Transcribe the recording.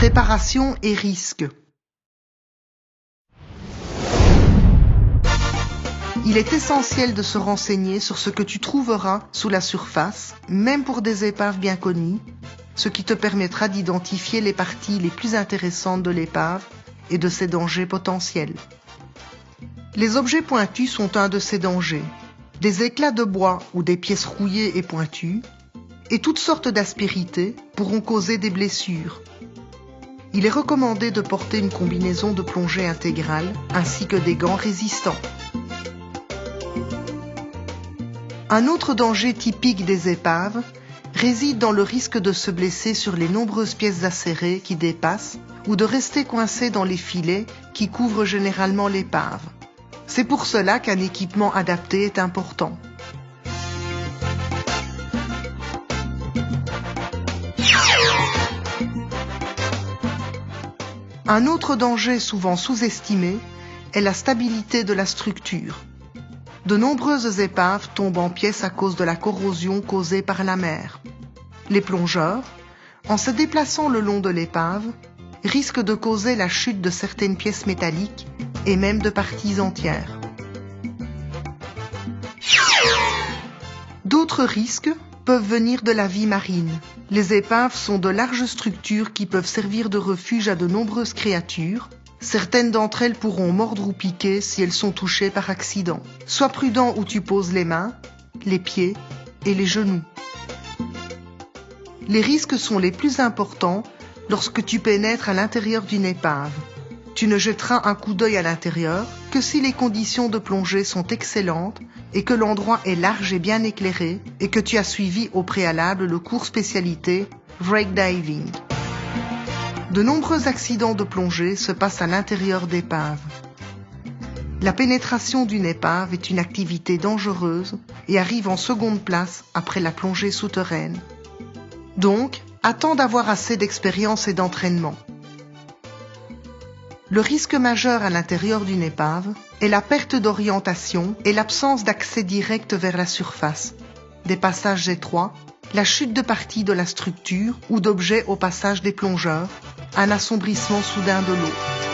Préparation et risque. Il est essentiel de se renseigner sur ce que tu trouveras sous la surface, même pour des épaves bien connues, ce qui te permettra d'identifier les parties les plus intéressantes de l'épave et de ses dangers potentiels. Les objets pointus sont un de ces dangers. Des éclats de bois ou des pièces rouillées et pointues, et toutes sortes d'aspérités pourront causer des blessures. Il est recommandé de porter une combinaison de plongée intégrale ainsi que des gants résistants. Un autre danger typique des épaves réside dans le risque de se blesser sur les nombreuses pièces acérées qui dépassent ou de rester coincé dans les filets qui couvrent généralement l'épave. C'est pour cela qu'un équipement adapté est important. Un autre danger souvent sous-estimé est la stabilité de la structure. De nombreuses épaves tombent en pièces à cause de la corrosion causée par la mer. Les plongeurs, en se déplaçant le long de l'épave, risquent de causer la chute de certaines pièces métalliques et même de parties entières. D'autres risques peuvent venir de la vie marine. Les épaves sont de larges structures qui peuvent servir de refuge à de nombreuses créatures. Certaines d'entre elles pourront mordre ou piquer si elles sont touchées par accident. Sois prudent où tu poses les mains, les pieds et les genoux. Les risques sont les plus importants lorsque tu pénètres à l'intérieur d'une épave. Tu ne jetteras un coup d'œil à l'intérieur que si les conditions de plongée sont excellentes et que l'endroit est large et bien éclairé et que tu as suivi au préalable le cours spécialité Wreck Diving. De nombreux accidents de plongée se passent à l'intérieur d'épaves. La pénétration d'une épave est une activité dangereuse et arrive en seconde place après la plongée souterraine. Donc, attends d'avoir assez d'expérience et d'entraînement. Le risque majeur à l'intérieur d'une épave est la perte d'orientation et l'absence d'accès direct vers la surface, des passages étroits, la chute de parties de la structure ou d'objets au passage des plongeurs, un assombrissement soudain de l'eau.